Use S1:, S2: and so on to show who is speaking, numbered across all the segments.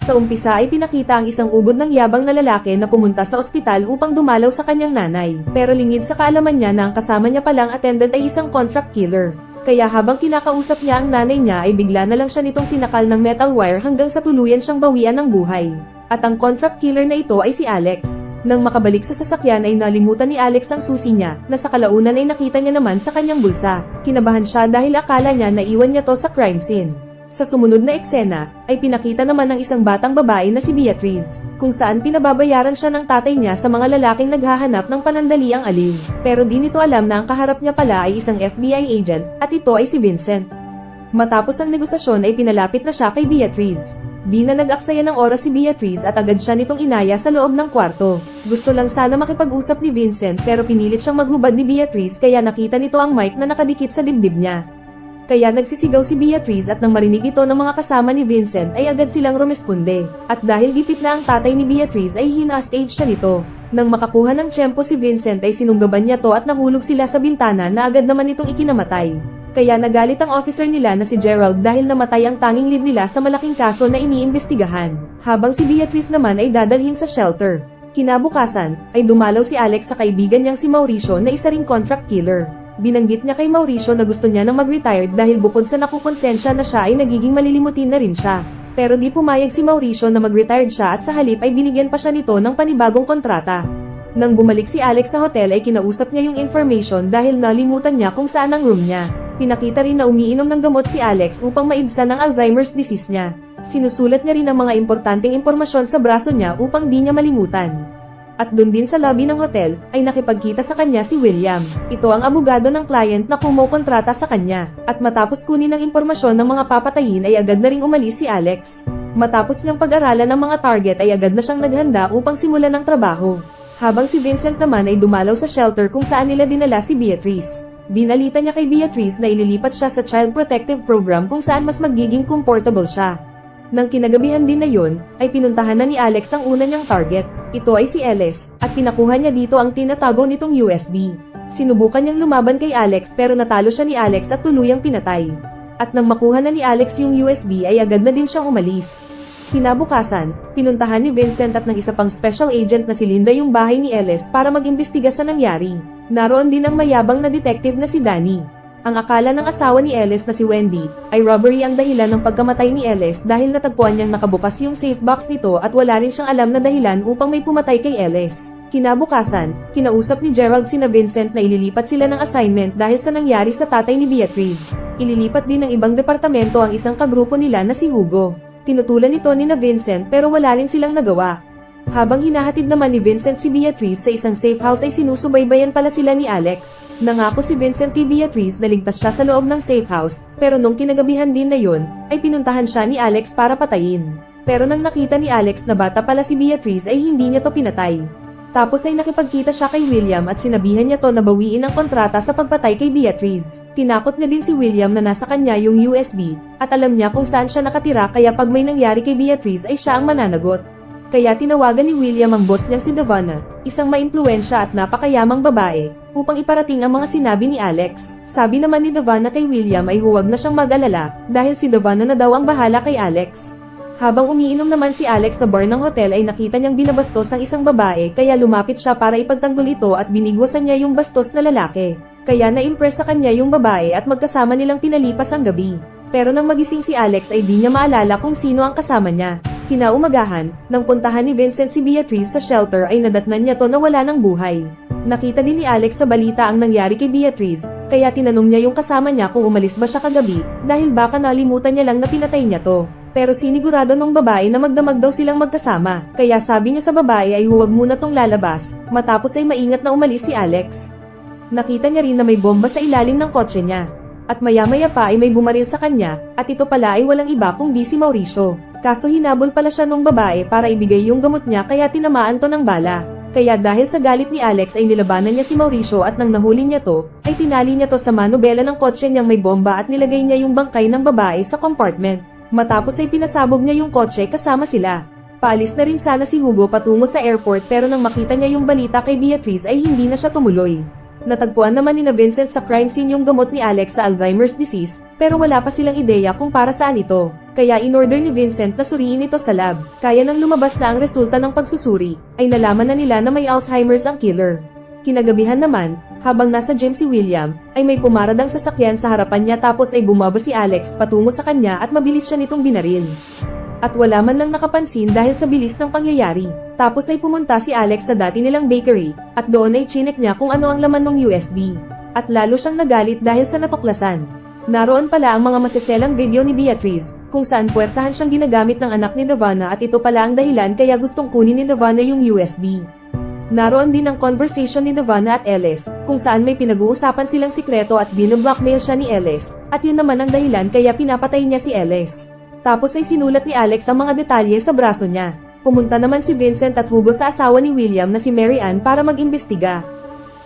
S1: Sa umpisa ay pinakita ang isang ubod ng yabang na lalaki na pumunta sa ospital upang dumalaw sa kanyang nanay. Pero lingid sa kaalaman niya na ang kasama niya palang attendant ay isang contract killer. Kaya habang kinakausap niya ang nanay niya ay bigla na lang siya nitong sinakal ng metal wire hanggang sa tuluyan siyang bawian ng buhay. At ang contract killer na ito ay si Alex. Nang makabalik sa sasakyan ay nalimutan ni Alex ang susi niya, na sa kalaunan ay nakita niya naman sa kanyang bulsa. Kinabahan siya dahil akala niya na iwan niya to sa crime scene. Sa sumunod na eksena, ay pinakita naman ng isang batang babae na si Beatriz, kung saan pinababayaran siya ng tatay niya sa mga lalaking naghahanap ng panandaliang aliw. Pero di nito alam na ang kaharap niya pala ay isang FBI agent, at ito ay si Vincent. Matapos ang negosasyon ay pinalapit na siya kay Beatriz. Di na nag-aksaya ng oras si Beatriz at agad siya nitong inaya sa loob ng kwarto. Gusto lang sana makipag-usap ni Vincent pero pinilit siyang maghubad ni Beatriz kaya nakita nito ang mic na nakadikit sa dibdib niya. Kaya nagsisigaw si Beatriz at nang marinig ito ng mga kasama ni Vincent ay agad silang rumesponde. At dahil gipit na ang tatay ni Beatriz ay hina-stage siya nito. Nang makakuha ng tiyempo si Vincent ay sinunggaban niya to at nahulog sila sa bintana na agad naman itong ikinamatay. Kaya nagalit ang officer nila na si Gerald dahil namatay ang tanging lead nila sa malaking kaso na iniimbestigahan. Habang si Beatriz naman ay dadalhin sa shelter. Kinabukasan, ay dumalaw si Alex sa kaibigan niyang si Mauricio na isa ring contract killer. Binanggit niya kay Mauricio na gusto niya nang mag-retire dahil bukod sa nakukonsensya na siya ay nagiging malilimutin na rin siya. Pero di pumayag si Mauricio na mag-retired siya at sa halip ay binigyan pa siya nito ng panibagong kontrata. Nang bumalik si Alex sa hotel ay kinausap niya yung information dahil nalimutan niya kung saan ang room niya. Pinakita rin na umiinom ng gamot si Alex upang maibsan ang Alzheimer's disease niya. Sinusulat niya rin ang mga importanteng impormasyon sa braso niya upang di niya malimutan. At dun din sa lobby ng hotel, ay nakipagkita sa kanya si William. Ito ang abogado ng client na kumukontrata sa kanya. At matapos kunin ang impormasyon ng mga papatayin ay agad na ring umalis si Alex. Matapos niyang pag-aralan ng mga target ay agad na siyang naghanda upang simulan ang trabaho. Habang si Vincent naman ay dumalaw sa shelter kung saan nila dinala si Beatriz. Binalita niya kay Beatriz na ililipat siya sa Child Protective Program kung saan mas magiging comfortable siya. Nang kinagabihan din na yun, ay pinuntahan na ni Alex ang una niyang target. Ito ay si Ellis, at pinakuha niya dito ang tinatago nitong USB. Sinubukan niyang lumaban kay Alex pero natalo siya ni Alex at tuluyang pinatay. At nang makuha na ni Alex yung USB ay agad na din siyang umalis. Kinabukasan, pinuntahan ni Vincent at ng isa pang special agent na si Linda yung bahay ni Ellis para mag-imbestiga sa nangyari. Naroon din ang mayabang na detective na si Danny. Ang akala ng asawa ni Ellis na si Wendy, ay robbery ang dahilan ng pagkamatay ni Ellis dahil natagpuan niyang nakabukas yung safe box nito at wala rin siyang alam na dahilan upang may pumatay kay Ellis. Kinabukasan, kinausap ni Gerald sina Vincent na ililipat sila ng assignment dahil sa nangyari sa tatay ni Beatriz. Ililipat din ng ibang departamento ang isang kagrupo nila na si Hugo. Tinutulan ito ni na Vincent pero wala rin silang nagawa. Habang hinahatid naman ni Vincent si Beatriz sa isang safe house ay sinusubaybayan pala sila ni Alex. Nangako si Vincent kay Beatriz na ligtas siya sa loob ng safe house, pero nung kinagabihan din na yun, ay pinuntahan siya ni Alex para patayin. Pero nang nakita ni Alex na bata pala si Beatriz ay hindi niya to pinatay. Tapos ay nakipagkita siya kay William at sinabihan niya to na bawiin ang kontrata sa pagpatay kay Beatriz. Tinakot niya din si William na nasa kanya yung USB, at alam niya kung saan siya nakatira kaya pag may nangyari kay Beatriz ay siya ang mananagot. Kaya tinawagan ni William ang boss niyang si Davana, isang maimpluwensya at napakayamang babae, upang iparating ang mga sinabi ni Alex. Sabi naman ni Davana kay William ay huwag na siyang mag-alala, dahil si Davana na daw ang bahala kay Alex. Habang umiinom naman si Alex sa bar ng hotel ay nakita niyang binabastos ang isang babae kaya lumapit siya para ipagtanggol ito at binigwasan niya yung bastos na lalaki. Kaya na-impress sa kanya yung babae at magkasama nilang pinalipas ang gabi. Pero nang magising si Alex ay di niya maalala kung sino ang kasama niya. Kinaumagahan, nang puntahan ni Vincent si Beatriz sa shelter ay nadatnan niya to na wala ng buhay. Nakita din ni Alex sa balita ang nangyari kay Beatriz, kaya tinanong niya yung kasama niya kung umalis ba siya kagabi, dahil baka nalimutan niya lang na pinatay niya to. Pero sinigurado ng babae na magdamag daw silang magkasama, kaya sabi niya sa babae ay huwag muna tong lalabas, matapos ay maingat na umalis si Alex. Nakita niya rin na may bomba sa ilalim ng kotse niya. At maya-maya pa ay may bumaril sa kanya, at ito pala ay walang iba kundi si Mauricio. Kaso hinabol pala siya nung babae para ibigay yung gamot niya kaya tinamaan to ng bala. Kaya dahil sa galit ni Alex ay nilabanan niya si Mauricio at nang nahuli niya to, ay tinali niya to sa manubela ng kotse niyang may bomba at nilagay niya yung bangkay ng babae sa compartment. Matapos ay pinasabog niya yung kotse kasama sila. Paalis na rin sana si Hugo patungo sa airport pero nang makita niya yung balita kay Beatriz ay hindi na siya tumuloy. Natagpuan naman ni na Vincent sa crime scene yung gamot ni Alex sa Alzheimer's disease, pero wala pa silang ideya kung para saan ito. Kaya inorder ni Vincent na suriin ito sa lab. Kaya nang lumabas na ang resulta ng pagsusuri, ay nalaman na nila na may Alzheimer's ang killer. Kinagabihan naman, habang nasa gym si William, ay may pumaradang sasakyan sa harapan niya tapos ay bumaba si Alex patungo sa kanya at mabilis siya nitong binaril. At wala man lang nakapansin dahil sa bilis ng pangyayari. Tapos ay pumunta si Alex sa dati nilang bakery, at doon ay chinek niya kung ano ang laman ng USB. At lalo siyang nagalit dahil sa natuklasan. Naroon pala ang mga maseselang video ni Beatrice, kung saan puwersahan siyang ginagamit ng anak ni Davana at ito pala ang dahilan kaya gustong kunin ni Davana yung USB. Naroon din ang conversation ni Davana at Ellis, kung saan may pinag-uusapan silang sikreto at binablockmail siya ni Ellis, at yun naman ang dahilan kaya pinapatay niya si Ellis. Tapos ay sinulat ni Alex ang mga detalye sa braso niya. Pumunta naman si Vincent at Hugo sa asawa ni William na si Mary Ann para mag-imbestiga.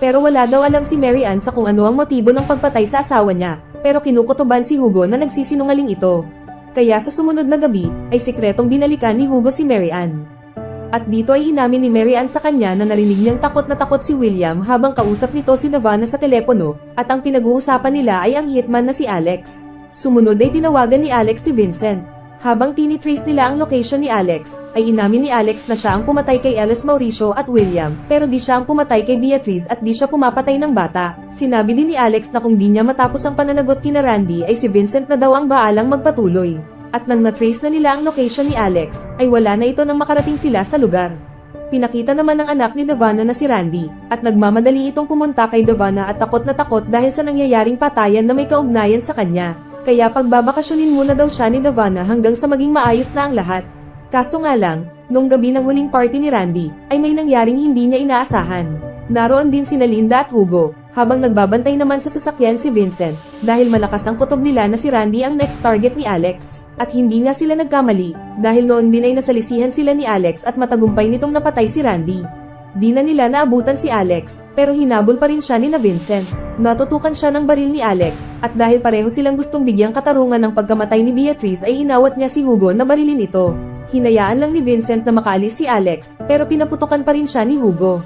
S1: Pero wala daw alam si Mary Ann sa kung ano ang motibo ng pagpatay sa asawa niya, pero kinukutuban si Hugo na nagsisinungaling ito. Kaya sa sumunod na gabi, ay sikretong dinalikan ni Hugo si Mary Ann. At dito ay inamin ni Mary Ann sa kanya na narinig niyang takot na takot si William habang kausap nito si Davana sa telepono, at ang pinag-uusapan nila ay ang hitman na si Alex. Sumunod ay tinawagan ni Alex si Vincent. Habang tinitrace nila ang location ni Alex, ay inamin ni Alex na siya ang pumatay kay Ellis Mauricio at William, pero di siya ang pumatay kay Beatrice at di siya pumapatay ng bata. Sinabi din ni Alex na kung di niya matapos ang pananagot kina Randy ay si Vincent na daw ang baalang magpatuloy. At nang na-trace na nila ang location ni Alex, ay wala na ito nang makarating sila sa lugar. Pinakita naman ng anak ni Davana na si Randy, at nagmamadali itong pumunta kay Davana at takot na takot dahil sa nangyayaring patayan na may kaugnayan sa kanya. Kaya pagbabakasyonin muna daw siya ni Davana hanggang sa maging maayos na ang lahat. Kaso nga lang, nung gabi ng huling party ni Randy, ay may nangyaring hindi niya inaasahan. Naroon din sina Linda at Hugo, habang nagbabantay naman sa sasakyan si Vincent, dahil malakas ang kutob nila na si Randy ang next target ni Alex. At hindi nga sila nagkamali, dahil noon din ay nasalisihan sila ni Alex at matagumpay nitong napatay si Randy. Di na nila naabutan si Alex, pero hinabol pa rin siya ni na Vincent. Natutukan siya ng baril ni Alex, at dahil pareho silang gustong bigyang katarungan ng pagkamatay ni Beatrice ay hinawat niya si Hugo na barilin ito. Hinayaan lang ni Vincent na makaalis si Alex, pero pinaputukan pa rin siya ni Hugo.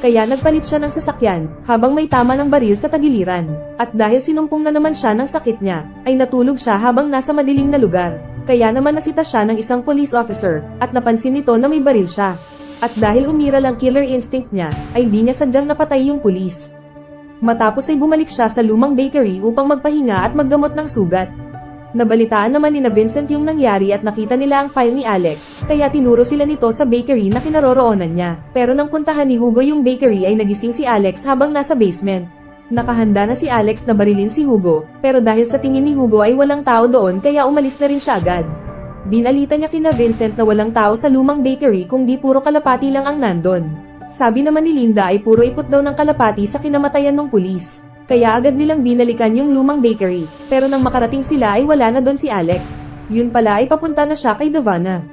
S1: Kaya nagpalit siya ng sasakyan, habang may tama ng baril sa tagiliran. At dahil sinumpong na naman siya ng sakit niya, ay natulog siya habang nasa madilim na lugar. Kaya naman nasita siya ng isang police officer, at napansin nito na may baril siya. At dahil umiral ang killer instinct niya, ay di niya sadyang napatay yung pulis. Matapos ay bumalik siya sa lumang bakery upang magpahinga at maggamot ng sugat. Nabalitaan naman ni na Vincent yung nangyari at nakita nila ang file ni Alex, kaya tinuro sila nito sa bakery na kinaroroonan niya. Pero nang puntahan ni Hugo yung bakery ay nagising si Alex habang nasa basement. Nakahanda na si Alex na barilin si Hugo, pero dahil sa tingin ni Hugo ay walang tao doon kaya umalis na rin siya agad. Dinalita niya kina Vincent na walang tao sa lumang bakery kung di puro kalapati lang ang nandon. Sabi naman ni Linda ay puro ipot daw ng kalapati sa kinamatayan ng pulis. Kaya agad nilang binalikan yung lumang bakery, pero nang makarating sila ay wala na doon si Alex. Yun pala ay papunta na siya kay Davana.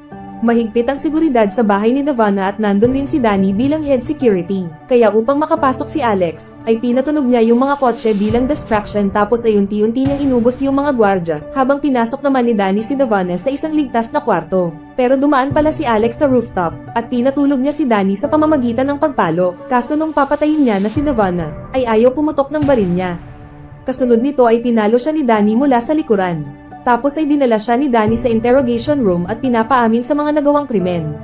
S1: Mahigpit ang seguridad sa bahay ni Davana at nandun din si Danny bilang head security. Kaya upang makapasok si Alex, ay pinatunog niya yung mga kotse bilang distraction tapos ay unti-unti niyang inubos yung mga gwardya, habang pinasok naman ni Danny si Davana sa isang ligtas na kwarto. Pero dumaan pala si Alex sa rooftop, at pinatulog niya si Danny sa pamamagitan ng pagpalo, kaso nung papatayin niya na si Davana, ay ayaw pumutok ng baril niya. Kasunod nito ay pinalo siya ni Danny mula sa likuran. Tapos ay dinala siya ni Danny sa interrogation room at pinapaamin sa mga nagawang krimen.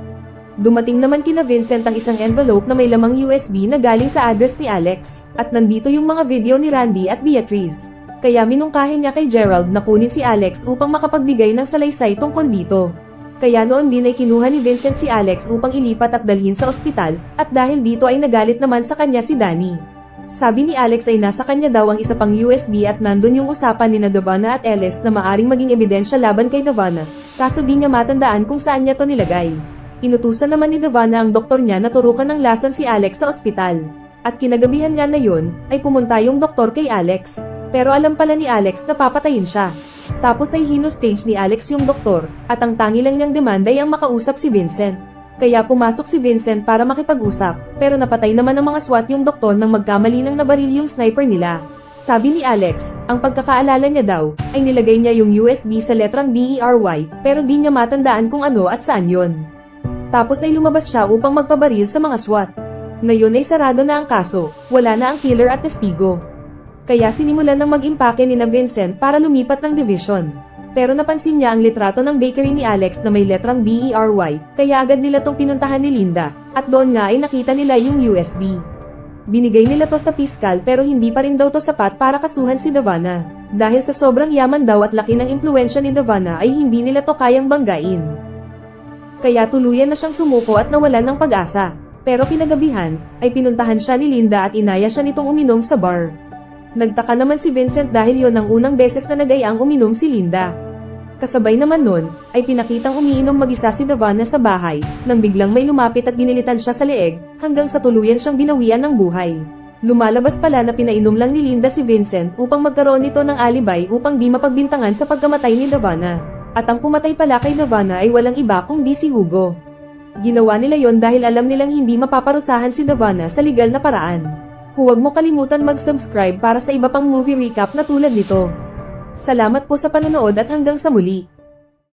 S1: Dumating naman kina Vincent ang isang envelope na may lamang USB na galing sa address ni Alex, at nandito yung mga video ni Randy at Beatrice. Kaya minungkahin niya kay Gerald na kunin si Alex upang makapagbigay ng salaysay tungkol dito. Kaya noon din ay kinuha ni Vincent si Alex upang ilipat at dalhin sa ospital, at dahil dito ay nagalit naman sa kanya si Danny. Sabi ni Alex ay nasa kanya daw ang isa pang USB at nandun yung usapan ni na Davana at Ellis na maaring maging ebidensya laban kay Davana, kaso di niya matandaan kung saan niya to nilagay. Inutusan naman ni Davana ang doktor niya na turukan ng lason si Alex sa ospital. At kinagabihan nga na yun, ay pumunta yung doktor kay Alex. Pero alam pala ni Alex na papatayin siya. Tapos ay hino-stage ni Alex yung doktor, at ang tangi lang niyang demanda ay ang makausap si Vincent. Kaya pumasok si Vincent para makipag-usap, pero napatay naman ng mga SWAT yung doktor nang magkamali ng nabaril yung sniper nila. Sabi ni Alex, ang pagkakaalala niya daw, ay nilagay niya yung USB sa letrang DERY, pero di niya matandaan kung ano at saan yon. Tapos ay lumabas siya upang magpabaril sa mga SWAT. Ngayon ay sarado na ang kaso, wala na ang killer at testigo. Kaya sinimulan ng mag-impake ni na Vincent para lumipat ng division. Pero napansin niya ang litrato ng bakery ni Alex na may letrang BERY, kaya agad nila tong pinuntahan ni Linda, at doon nga ay nakita nila yung USB. Binigay nila to sa piskal pero hindi pa rin daw to sapat para kasuhan si Davana. Dahil sa sobrang yaman daw at laki ng impluensya ni Davana ay hindi nila to kayang banggain. Kaya tuluyan na siyang sumuko at nawalan ng pag-asa. Pero kinagabihan, ay pinuntahan siya ni Linda at inaya siya nitong uminom sa bar. Nagtaka naman si Vincent dahil yon ang unang beses na nagayaang uminom si Linda. Kasabay naman nun, ay pinakitang umiinom mag-isa si Davana sa bahay, nang biglang may lumapit at ginilitan siya sa leeg, hanggang sa tuluyan siyang binawian ng buhay. Lumalabas pala na pinainom lang ni Linda si Vincent upang magkaroon nito ng alibay upang di mapagbintangan sa pagkamatay ni Davana. At ang pumatay pala kay Davana ay walang iba kundi si Hugo. Ginawa nila yon dahil alam nilang hindi mapaparusahan si Davana sa legal na paraan. Huwag mo kalimutan mag-subscribe para sa iba pang movie recap na tulad nito. Salamat po sa panonood at hanggang sa muli.